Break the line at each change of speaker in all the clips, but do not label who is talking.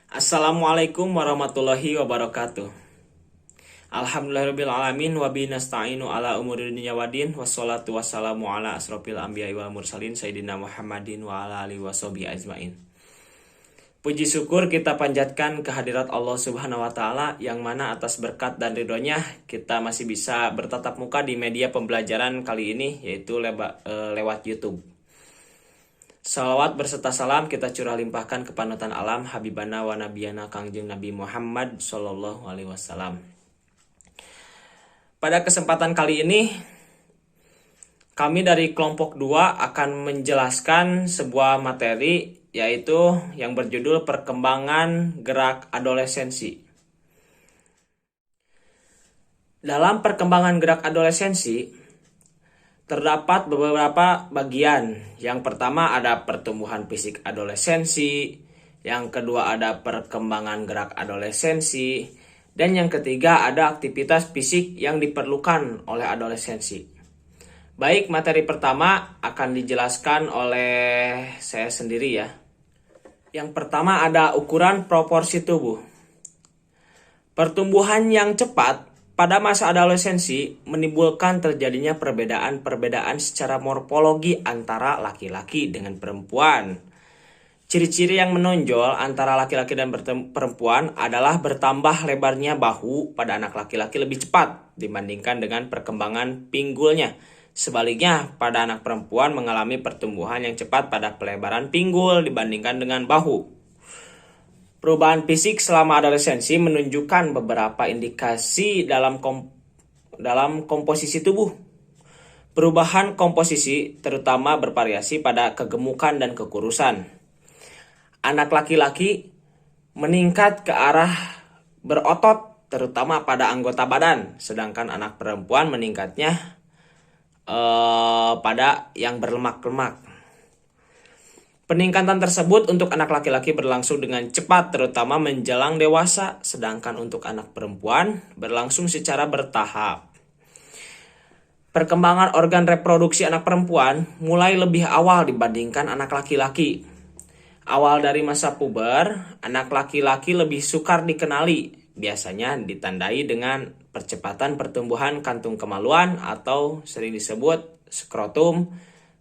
Assalamualaikum warahmatullahi wabarakatuh. Alhamdulillahirrabbilalamin wabihi nasta'inu ala umuri dunya waddin wassalatu wassalamu ala asrofil anbiya'i wal mursalin sayyidina Muhammadin wa ala alihi washabihi ajmain. Puji syukur kita panjatkan kehadirat Allah Subhanahu wa taala yang mana atas berkat dan ridhonya kita masih bisa bertatap muka di media pembelajaran kali ini yaitu lewat YouTube. Salawat berserta salam kita curah limpahkan ke panutan alam Habibana wa Nabiyana Kangjeng Nabi Muhammad Sallallahu Alaihi Wasallam. Pada kesempatan kali ini kami dari kelompok 2 akan menjelaskan sebuah materi yaitu yang berjudul perkembangan gerak adolesensi. Dalam perkembangan gerak adolesensi terdapat beberapa bagian. Yang pertama ada pertumbuhan fisik adolesensi, yang kedua ada perkembangan gerak adolesensi, dan yang ketiga ada aktivitas fisik yang diperlukan oleh adolesensi. Baik, materi pertama akan dijelaskan oleh saya sendiri ya. Yang pertama ada ukuran proporsi tubuh. Pertumbuhan yang cepat pada masa adolescensi menimbulkan terjadinya perbedaan-perbedaan secara morfologi antara laki-laki dengan perempuan. Ciri-ciri yang menonjol antara laki-laki dan perempuan adalah bertambah lebarnya bahu pada anak laki-laki lebih cepat dibandingkan dengan perkembangan pinggulnya. Sebaliknya, pada anak perempuan mengalami pertumbuhan yang cepat pada pelebaran pinggul dibandingkan dengan bahu. Perubahan fisik selama adolescensi menunjukkan beberapa indikasi dalam komposisi tubuh. Perubahan komposisi terutama bervariasi pada kegemukan dan kekurusan. Anak laki-laki meningkat ke arah berotot terutama pada anggota badan, sedangkan anak perempuan meningkatnya pada yang berlemak-lemak. Peningkatan tersebut untuk anak laki-laki berlangsung dengan cepat terutama menjelang dewasa, sedangkan untuk anak perempuan berlangsung secara bertahap. Perkembangan organ reproduksi anak perempuan mulai lebih awal dibandingkan anak laki-laki. Awal dari masa puber, anak laki-laki lebih sukar dikenali, biasanya ditandai dengan percepatan pertumbuhan kantung kemaluan atau sering disebut skrotum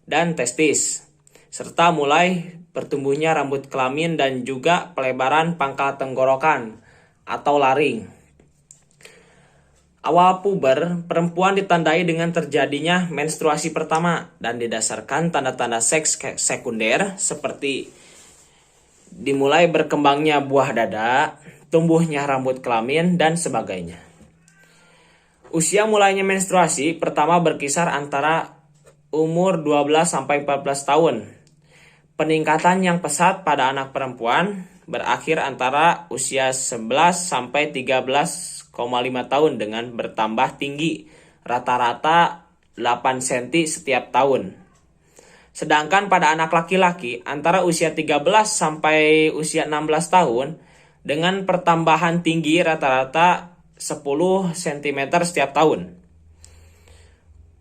dan testis, serta mulai bertumbuhnya rambut kelamin dan juga pelebaran pangkal tenggorokan atau laring. Awal puber, perempuan ditandai dengan terjadinya menstruasi pertama dan didasarkan tanda-tanda seks sekunder seperti dimulai berkembangnya buah dada, tumbuhnya rambut kelamin, dan sebagainya. Usia mulainya menstruasi pertama berkisar antara umur 12-14 tahun. Peningkatan yang pesat pada anak perempuan berakhir antara usia 11-13,5 tahun dengan bertambah tinggi rata-rata 8 cm setiap tahun. Sedangkan pada anak laki-laki antara usia 13 sampai usia 16 tahun dengan pertambahan tinggi rata-rata 10 cm setiap tahun.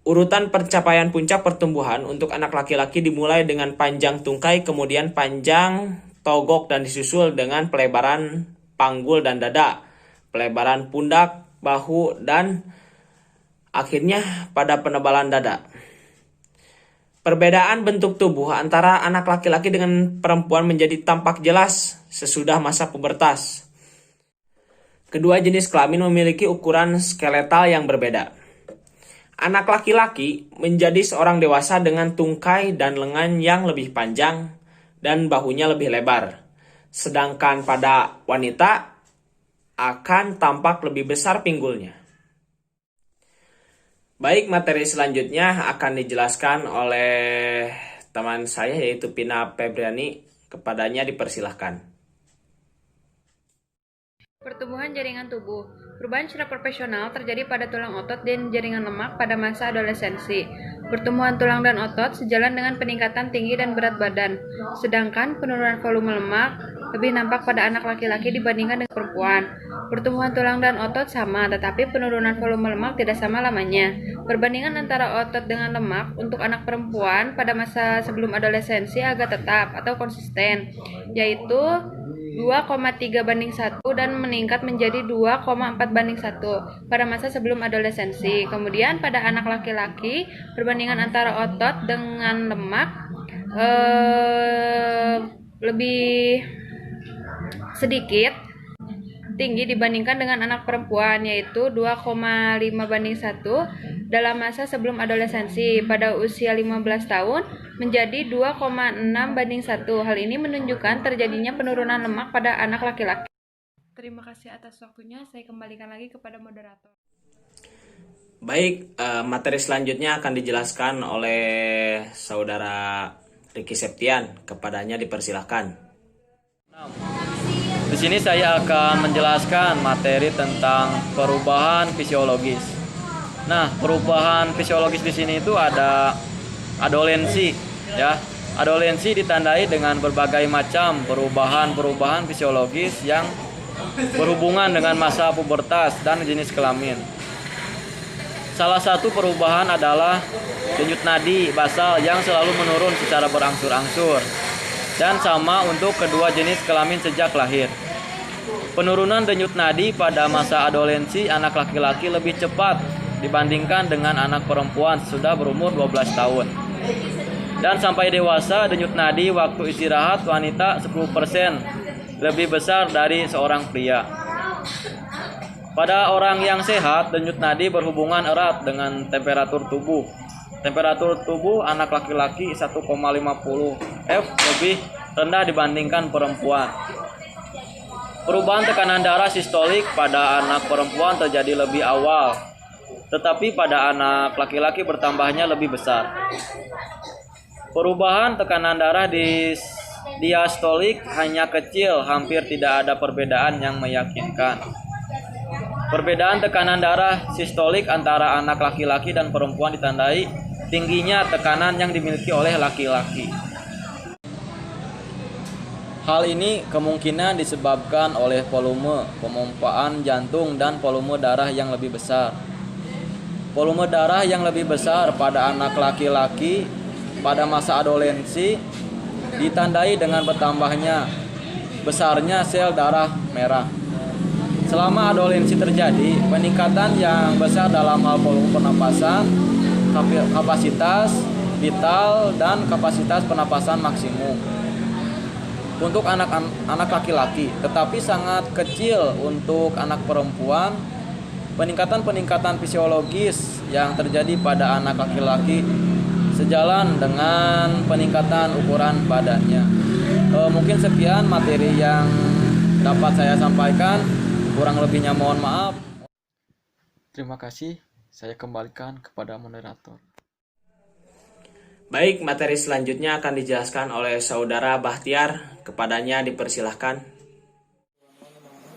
Urutan pencapaian puncak pertumbuhan untuk anak laki-laki dimulai dengan panjang tungkai, kemudian panjang togok dan disusul dengan pelebaran panggul dan dada, pelebaran pundak, bahu, dan akhirnya pada penebalan dada. Perbedaan bentuk tubuh antara anak laki-laki dengan perempuan menjadi tampak jelas sesudah masa pubertas. Kedua jenis kelamin memiliki ukuran skeletal yang berbeda. Anak laki-laki menjadi seorang dewasa dengan tungkai dan lengan yang lebih panjang dan bahunya lebih lebar. Sedangkan pada wanita akan tampak lebih besar pinggulnya. Baik, materi selanjutnya akan dijelaskan oleh teman saya yaitu Pina Febriani. Kepadanya dipersilahkan.
Pertumbuhan jaringan tubuh. Perubahan secara proporsional terjadi pada tulang otot dan jaringan lemak pada masa adolescensi. Pertumbuhan tulang dan otot sejalan dengan peningkatan tinggi dan berat badan. Sedangkan penurunan volume lemak lebih nampak pada anak laki-laki dibandingkan dengan perempuan. Pertumbuhan tulang dan otot sama, tetapi penurunan volume lemak tidak sama lamanya. Perbandingan antara otot dengan lemak untuk anak perempuan pada masa sebelum adolescensi agak tetap atau konsisten, yaitu 2,3:1 dan meningkat menjadi 2,4:1 pada masa sebelum adolescensi. Kemudian pada anak laki-laki, perbandingan antara otot dengan lemak lebih sedikit tinggi dibandingkan dengan anak perempuan, yaitu 2,5:1 dalam masa sebelum adolescensi. Pada usia 15 tahun menjadi 2,6:1. Hal ini menunjukkan terjadinya penurunan lemak pada anak laki-laki. Terima kasih atas waktunya. Saya kembalikan lagi kepada moderator.
Baik, materi selanjutnya akan dijelaskan oleh saudara Ricky Septian. Kepadanya dipersilahkan.
Di sini saya akan menjelaskan materi tentang perubahan fisiologis. Nah, perubahan fisiologis di sini itu ada adolensi, ya. Adolensi ditandai dengan berbagai macam perubahan fisiologis yang berhubungan dengan masa pubertas dan jenis kelamin. Salah satu perubahan adalah denyut nadi basal yang selalu menurun secara berangsur-angsur. Dan sama untuk kedua jenis kelamin sejak lahir. Penurunan denyut nadi pada masa adolensi anak laki-laki lebih cepat dibandingkan dengan anak perempuan sudah berumur 12 tahun. Dan sampai dewasa, denyut nadi waktu istirahat wanita 10% lebih besar dari seorang pria. Pada orang yang sehat, denyut nadi berhubungan erat dengan temperatur tubuh. Temperatur tubuh anak laki-laki 1,50 F lebih rendah dibandingkan perempuan. Perubahan tekanan darah sistolik pada anak perempuan terjadi lebih awal, tetapi pada anak laki-laki bertambahnya lebih besar. Perubahan tekanan darah di diastolik hanya kecil, hampir tidak ada perbedaan yang meyakinkan. Perbedaan tekanan darah sistolik antara anak laki-laki dan perempuan ditandai tingginya tekanan yang dimiliki oleh laki-laki. Hal ini kemungkinan disebabkan oleh volume pemompaan jantung dan volume darah yang lebih besar. Volume darah yang lebih besar pada anak laki-laki pada masa adolensi ditandai dengan bertambahnya besarnya sel darah merah. Selama adolensi terjadi peningkatan yang besar dalam hal volume pernapasan, kapasitas vital, dan kapasitas pernapasan maksimum untuk anak laki-laki, tetapi sangat kecil untuk anak perempuan. Peningkatan fisiologis yang terjadi pada anak laki-laki sejalan dengan peningkatan ukuran badannya. Mungkin sekian materi yang dapat saya sampaikan, kurang lebihnya mohon maaf. Terima kasih. Saya kembalikan kepada moderator.
Baik, materi selanjutnya akan dijelaskan oleh saudara Bahtiar. Kepadanya dipersilahkan.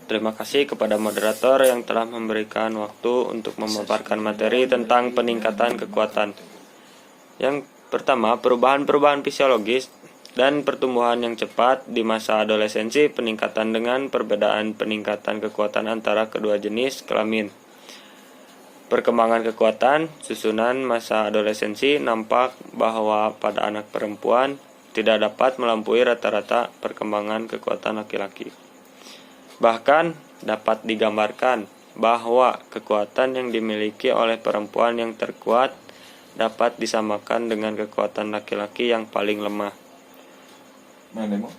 Terima kasih kepada moderator yang telah memberikan waktu untuk memaparkan materi tentang peningkatan kekuatan. Yang pertama, perubahan fisiologis dan pertumbuhan yang cepat di masa adolescensi, peningkatan dengan perbedaan peningkatan kekuatan antara kedua jenis kelamin. Perkembangan kekuatan susunan masa adolescensi nampak bahwa pada anak perempuan tidak dapat melampaui rata-rata perkembangan kekuatan laki-laki. Bahkan dapat digambarkan bahwa kekuatan yang dimiliki oleh perempuan yang terkuat dapat disamakan dengan kekuatan laki-laki yang paling lemah.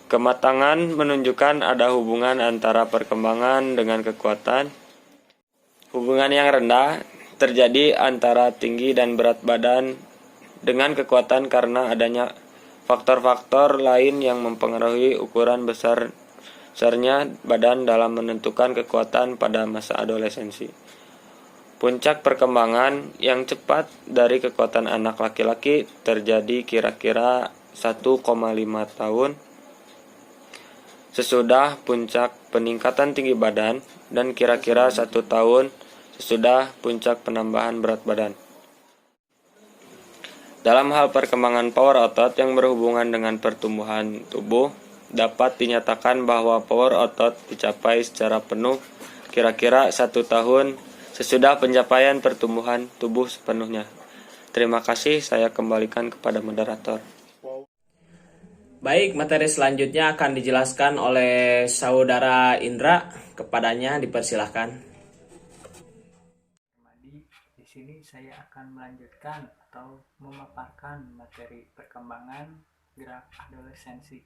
Kematangan menunjukkan ada hubungan antara perkembangan dengan kekuatan. Hubungan yang rendah terjadi antara tinggi dan berat badan dengan kekuatan karena adanya faktor-faktor lain yang mempengaruhi ukuran besarnya badan dalam menentukan kekuatan pada masa adolescensi. Puncak perkembangan yang cepat dari kekuatan anak laki-laki terjadi kira-kira 1,5 tahun sesudah puncak peningkatan tinggi badan dan kira-kira 1 tahun sesudah puncak penambahan berat badan. Dalam hal perkembangan power otot yang berhubungan dengan pertumbuhan tubuh, dapat dinyatakan bahwa power otot dicapai secara penuh kira-kira 1 tahun sesudah pencapaian pertumbuhan tubuh sepenuhnya. Terima kasih, saya kembalikan kepada moderator.
Baik, materi selanjutnya akan dijelaskan oleh Saudara Indra. Kepadanya dipersilahkan.
Di sini saya akan melanjutkan atau memaparkan materi perkembangan gerak adolescensi.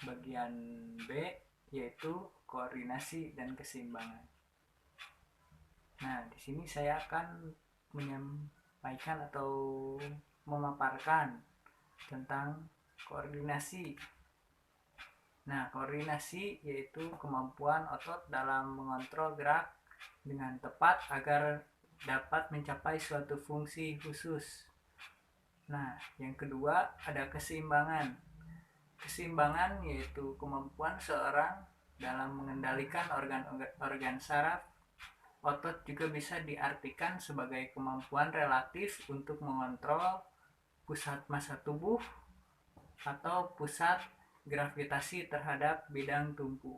Bagian B yaitu koordinasi dan keseimbangan. Nah, di sini saya akan menyampaikan atau memaparkan tentang koordinasi. Nah, koordinasi yaitu kemampuan otot dalam mengontrol gerak dengan tepat agar dapat mencapai suatu fungsi khusus. Nah, yang kedua ada keseimbangan. Keseimbangan yaitu kemampuan seorang dalam mengendalikan organ saraf. Otot juga bisa diartikan sebagai kemampuan relatif untuk mengontrol pusat massa tubuh atau pusat gravitasi terhadap bidang tumpu.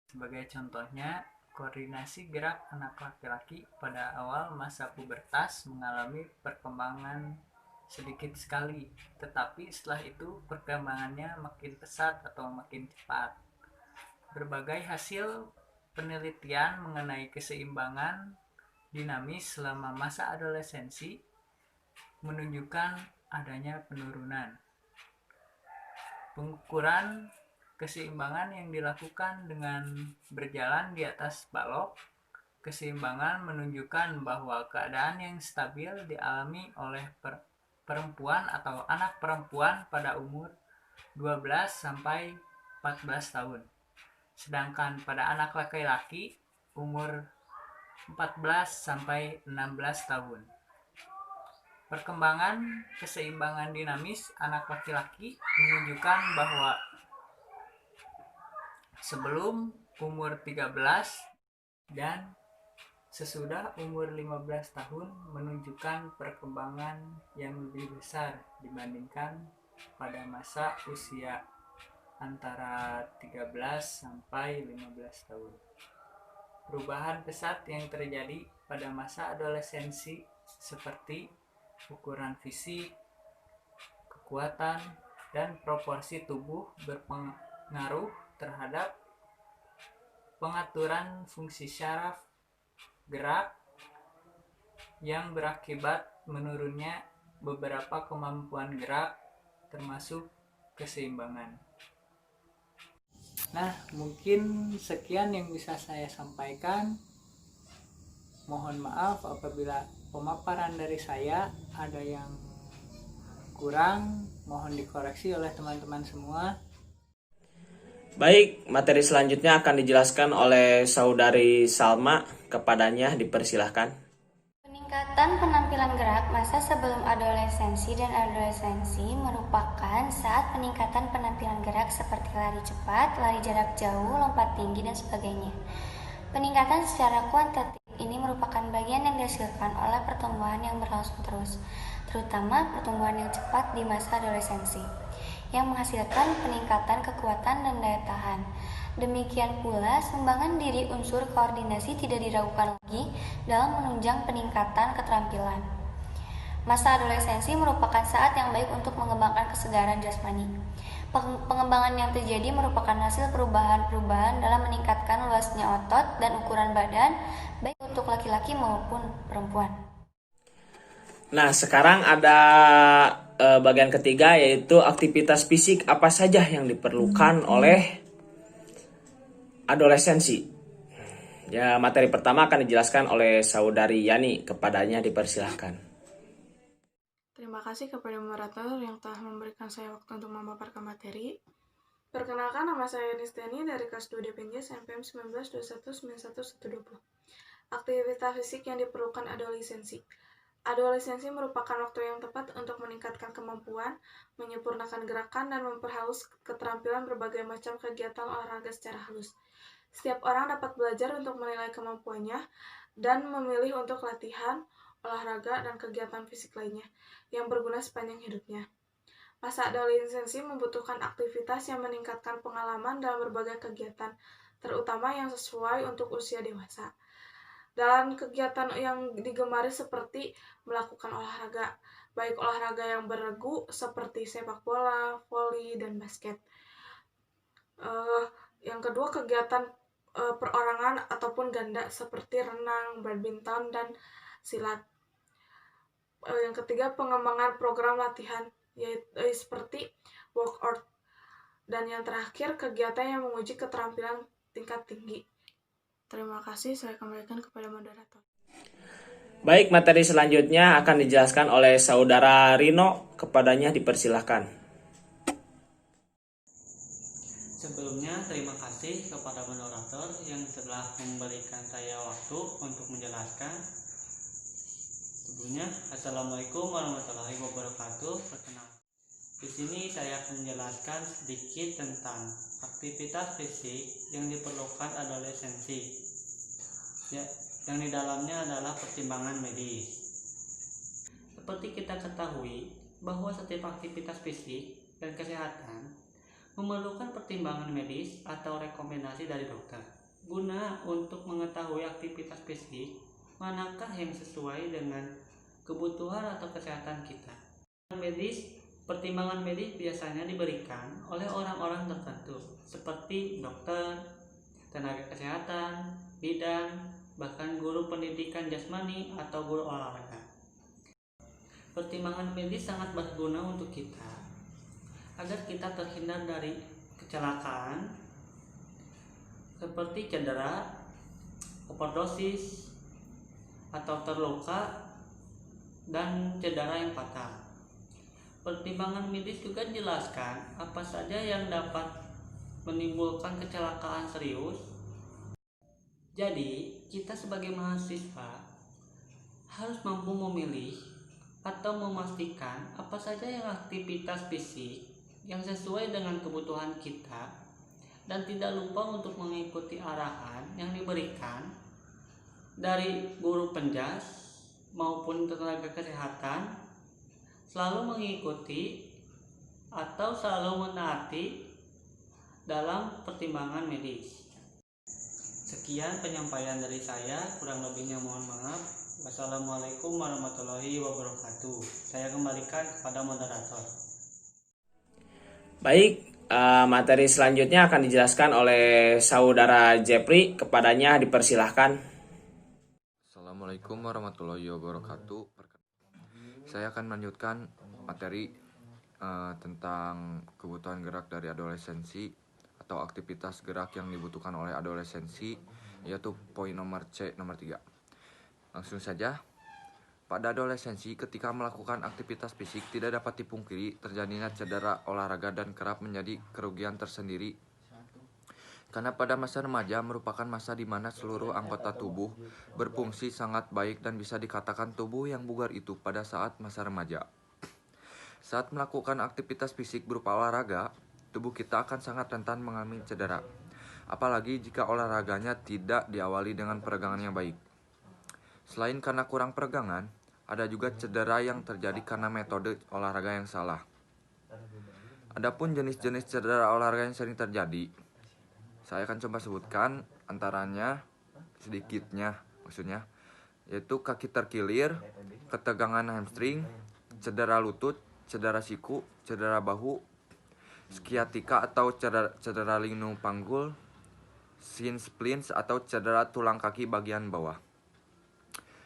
Sebagai contohnya, koordinasi gerak anak laki-laki pada awal masa pubertas mengalami perkembangan sedikit sekali, tetapi setelah itu perkembangannya makin pesat atau makin cepat. Berbagai hasil penelitian mengenai keseimbangan dinamis selama masa adolescensi menunjukkan adanya penurunan. Pengukuran keseimbangan yang dilakukan dengan berjalan di atas balok keseimbangan menunjukkan bahwa keadaan yang stabil dialami oleh perempuan atau anak perempuan pada umur 12 sampai 14 tahun. Sedangkan pada anak laki-laki umur 14 sampai 16 tahun. Perkembangan keseimbangan dinamis anak laki-laki menunjukkan bahwa sebelum umur 13 dan sesudah umur 15 tahun menunjukkan perkembangan yang lebih besar dibandingkan pada masa usia antara 13 sampai 15 tahun. Perubahan pesat yang terjadi pada masa adolescensi seperti ukuran fisik, kekuatan, dan proporsi tubuh berpengaruh terhadap pengaturan fungsi syaraf gerak yang berakibat menurunnya beberapa kemampuan gerak termasuk keseimbangan. Nah, mungkin sekian yang bisa saya sampaikan. Mohon maaf apabila pemaparan dari saya ada yang kurang, mohon dikoreksi oleh teman-teman semua.
Baik, materi selanjutnya akan dijelaskan oleh Saudari Salma. Kepadanya dipersilahkan.
Peningkatan penampilan gerak masa sebelum adolescensi dan adolescensi merupakan saat peningkatan penampilan gerak seperti lari cepat, lari jarak jauh, lompat tinggi, dan sebagainya. Peningkatan secara kuantitatif ini merupakan bagian yang dihasilkan oleh pertumbuhan yang berlangsung terus, terutama pertumbuhan yang cepat di masa adolescensi, yang menghasilkan peningkatan kekuatan dan daya tahan. Demikian pula, sumbangan diri unsur koordinasi tidak diragukan lagi dalam menunjang peningkatan keterampilan. Masa adolescensi merupakan saat yang baik untuk mengembangkan kesegaran jasmani. Pengembangan yang terjadi merupakan hasil perubahan-perubahan dalam meningkatkan luasnya otot dan ukuran badan, baik untuk laki-laki maupun perempuan.
Nah, sekarang ada bagian ketiga, yaitu aktivitas fisik apa saja yang diperlukan oleh adolescensi. Ya, materi pertama akan dijelaskan oleh Saudari Yani. Kepadanya dipersilahkan.
Terima kasih kepada moderator yang telah memberikan saya waktu untuk memaparkan materi. Perkenalkan, nama saya Nistiani dari kelas 2 DPNJ SNPM 19219120. Aktivitas fisik yang diperlukan adolescensi. Adolescensi merupakan waktu yang tepat untuk meningkatkan kemampuan, menyempurnakan gerakan, dan memperhalus keterampilan berbagai macam kegiatan olahraga secara halus. Setiap orang dapat belajar untuk menilai kemampuannya dan memilih untuk latihan, olahraga, dan kegiatan fisik lainnya yang berguna sepanjang hidupnya. Masa adolescensi membutuhkan aktivitas yang meningkatkan pengalaman dalam berbagai kegiatan, terutama yang sesuai untuk usia dewasa. Dalam kegiatan yang digemari seperti melakukan olahraga, baik olahraga yang beregu seperti sepak bola, voli, dan basket. Yang kedua, kegiatan perorangan ataupun ganda seperti renang, badminton, dan silat. Yang ketiga, pengembangan program latihan yaitu seperti workout. Dan yang terakhir, kegiatan yang menguji keterampilan tingkat tinggi. Terima kasih, saya kembalikan kepada moderator.
Baik, materi selanjutnya akan dijelaskan oleh saudara Rino. Kepadanya dipersilahkan.
Sebelumnya, terima kasih kepada moderator yang telah memberikan saya waktu untuk menjelaskan. Sebelumnya, Assalamualaikum warahmatullahi wabarakatuh. Perkenalkan, di sini saya akan menjelaskan sedikit tentang aktivitas fisik yang diperlukan adolescensi, yang di dalamnya adalah pertimbangan medis. Seperti kita ketahui bahwa setiap aktivitas fisik dan kesehatan memerlukan pertimbangan medis atau rekomendasi dari dokter guna untuk mengetahui aktivitas fisik manakah yang sesuai dengan kebutuhan atau kesehatan kita. Pertimbangan medis biasanya diberikan oleh orang-orang tertentu seperti dokter, tenaga kesehatan, bidan, bahkan guru pendidikan jasmani atau guru olahraga. Pertimbangan medis sangat berguna untuk kita agar kita terhindar dari kecelakaan seperti cedera, overdosis, atau terluka, dan cedera yang fatal. Pertimbangan medis juga menjelaskan apa saja yang dapat menimbulkan kecelakaan serius. Jadi, kita sebagai mahasiswa harus mampu memilih atau memastikan apa saja yang aktivitas fisik yang sesuai dengan kebutuhan kita, dan tidak lupa untuk mengikuti arahan yang diberikan dari guru penjas maupun tenaga kesehatan, selalu mengikuti atau selalu menaati dalam pertimbangan medis. Sekian penyampaian dari saya, kurang lebihnya mohon maaf. Wassalamualaikum warahmatullahi wabarakatuh. Saya kembalikan kepada moderator.
Baik, materi selanjutnya akan dijelaskan oleh saudara Jepri. Kepadanya dipersilahkan.
Assalamualaikum warahmatullahi wabarakatuh. Saya akan melanjutkan materi tentang kebutuhan gerak dari adolescensi atau aktivitas gerak yang dibutuhkan oleh adolescensi, yaitu poin nomor C, nomor 3. Langsung saja. Pada adolescensi, ketika melakukan aktivitas fisik tidak dapat dipungkiri terjadinya cedera olahraga dan kerap menjadi kerugian tersendiri. Karena pada masa remaja merupakan masa di mana seluruh anggota tubuh berfungsi sangat baik dan bisa dikatakan tubuh yang bugar itu pada saat masa remaja. Saat melakukan aktivitas fisik berupa olahraga, tubuh kita akan sangat rentan mengalami cedera. Apalagi jika olahraganya tidak diawali dengan peregangan yang baik. Selain karena kurang peregangan, ada juga cedera yang terjadi karena metode olahraga yang salah. Adapun jenis-jenis cedera olahraga yang sering terjadi, saya akan coba sebutkan antaranya sedikitnya, maksudnya yaitu kaki terkilir, ketegangan hamstring, cedera lutut, cedera siku, cedera bahu, skiatika atau cedera linu panggul, shin splints atau cedera tulang kaki bagian bawah.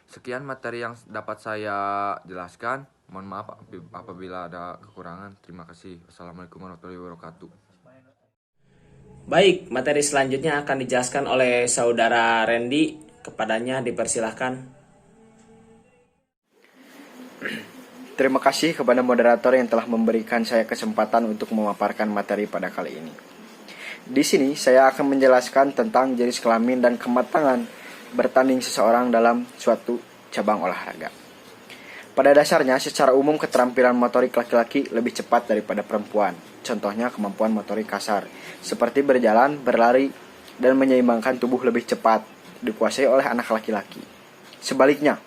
Sekian materi yang dapat saya jelaskan. Mohon maaf apabila ada kekurangan. Terima kasih. Wassalamualaikum warahmatullahi wabarakatuh.
Baik, materi selanjutnya akan dijelaskan oleh saudara Randy. Kepadanya dipersilahkan.
Terima kasih kepada moderator yang telah memberikan saya kesempatan untuk memaparkan materi pada kali ini. Di sini saya akan menjelaskan tentang jenis kelamin dan kematangan bertanding seseorang dalam suatu cabang olahraga. Pada dasarnya, secara umum keterampilan motorik laki-laki lebih cepat daripada perempuan. Contohnya kemampuan motorik kasar, seperti berjalan, berlari, dan menyeimbangkan tubuh lebih cepat, dikuasai oleh anak laki-laki. Sebaliknya,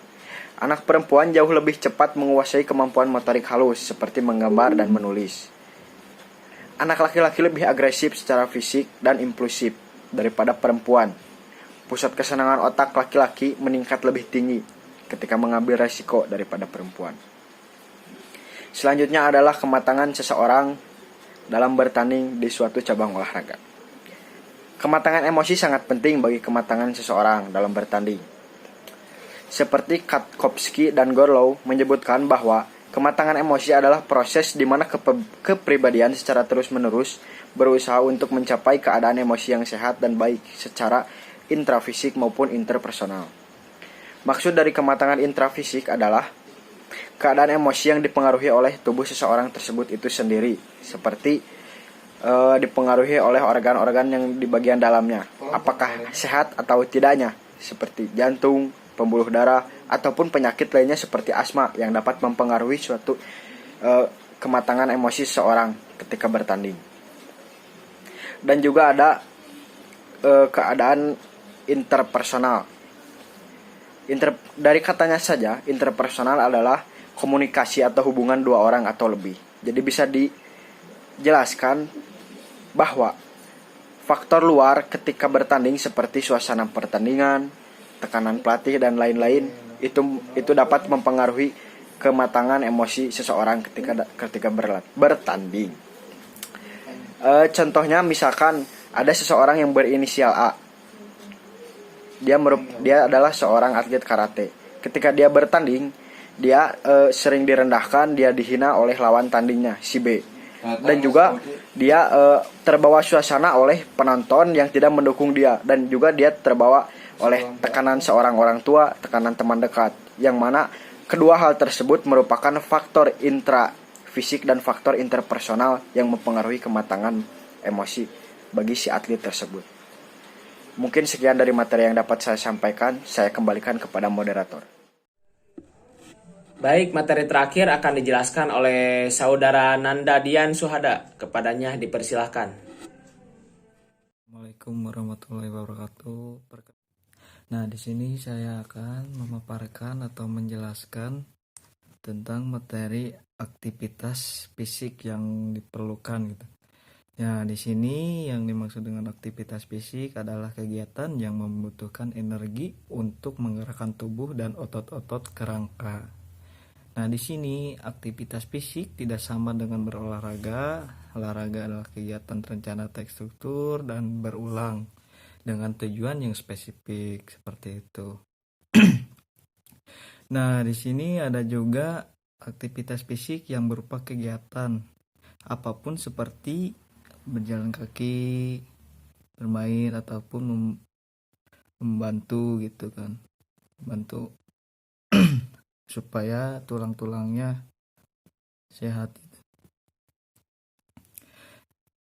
anak perempuan jauh lebih cepat menguasai kemampuan motorik halus, seperti menggambar dan menulis. Anak laki-laki lebih agresif secara fisik dan impulsif daripada perempuan. Pusat kesenangan otak laki-laki meningkat lebih tinggi ketika mengambil resiko daripada perempuan. Selanjutnya adalah kematangan seseorang dalam bertanding di suatu cabang olahraga. Kematangan emosi sangat penting bagi kematangan seseorang dalam bertanding. Seperti Katkovsky dan Gorlow menyebutkan bahwa kematangan emosi adalah proses di mana kepribadian secara terus-menerus berusaha untuk mencapai keadaan emosi yang sehat dan baik secara intrafisik maupun interpersonal. Maksud dari kematangan intrafisik adalah keadaan emosi yang dipengaruhi oleh tubuh seseorang tersebut itu sendiri, seperti dipengaruhi oleh organ-organ yang di bagian dalamnya, apakah sehat atau tidaknya, seperti jantung, pembuluh darah, ataupun penyakit lainnya seperti asma yang dapat mempengaruhi suatu kematangan emosi seseorang ketika bertanding. Dan juga ada keadaan interpersonal. Dari katanya saja, interpersonal adalah komunikasi atau hubungan dua orang atau lebih. Jadi bisa dijelaskan bahwa faktor luar ketika bertanding seperti suasana pertandingan, tekanan pelatih dan lain-lain itu dapat mempengaruhi kematangan emosi seseorang ketika bertanding. Contohnya misalkan ada seseorang yang berinisial A. Dia adalah seorang atlet karate. Ketika dia bertanding, dia sering direndahkan, dia dihina oleh lawan tandingnya si B. Dan juga dia terbawa suasana oleh penonton yang tidak mendukung dia, dan juga dia terbawa oleh tekanan seorang orang tua, tekanan teman dekat, yang mana kedua hal tersebut merupakan faktor intrafisik dan faktor interpersonal yang mempengaruhi kematangan emosi bagi si atlet tersebut. Mungkin sekian dari materi yang dapat saya sampaikan. Saya kembalikan kepada moderator.
Baik, materi terakhir akan dijelaskan oleh Saudara Nanda Dian Suhada. Kepadanya dipersilahkan.
Assalamualaikum warahmatullahi wabarakatuh. Nah, di sini saya akan memaparkan atau menjelaskan tentang materi aktivitas fisik yang diperlukan gitu. Ya, di sini yang dimaksud dengan aktivitas fisik adalah kegiatan yang membutuhkan energi untuk menggerakkan tubuh dan otot-otot kerangka. Nah, di sini aktivitas fisik tidak sama dengan berolahraga. Olahraga adalah kegiatan terencana, terstruktur, dan berulang dengan tujuan yang spesifik seperti itu. Nah, di sini ada juga aktivitas fisik yang berupa kegiatan apapun seperti berjalan kaki, bermain, ataupun membantu gitu kan. Bantu supaya tulang-tulangnya sehat.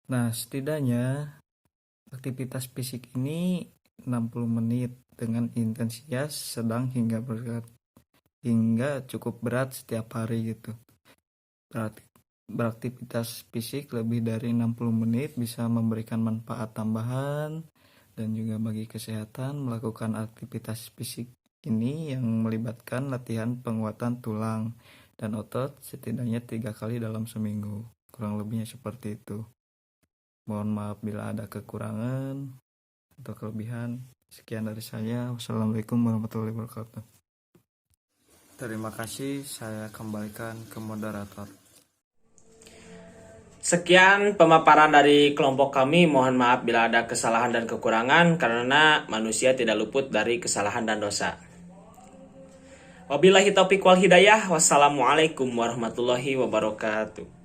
Nah, setidaknya aktivitas fisik ini 60 menit dengan intensitas sedang hingga berat, hingga cukup berat setiap hari gitu. Beraktivitas fisik lebih dari 60 menit bisa memberikan manfaat tambahan dan juga bagi kesehatan. Melakukan aktivitas fisik ini yang melibatkan latihan penguatan tulang dan otot setidaknya 3 kali dalam seminggu. Kurang lebihnya seperti itu. Mohon maaf bila ada kekurangan atau kelebihan. Sekian dari saya. Wassalamualaikum warahmatullahi wabarakatuh. Terima kasih. Saya kembalikan ke moderator.
Sekian pemaparan dari kelompok kami. Mohon maaf bila ada kesalahan dan kekurangan, karena manusia tidak luput dari kesalahan dan dosa. Wabillahi taufiq wal hidayah. Wassalamualaikum warahmatullahi wabarakatuh.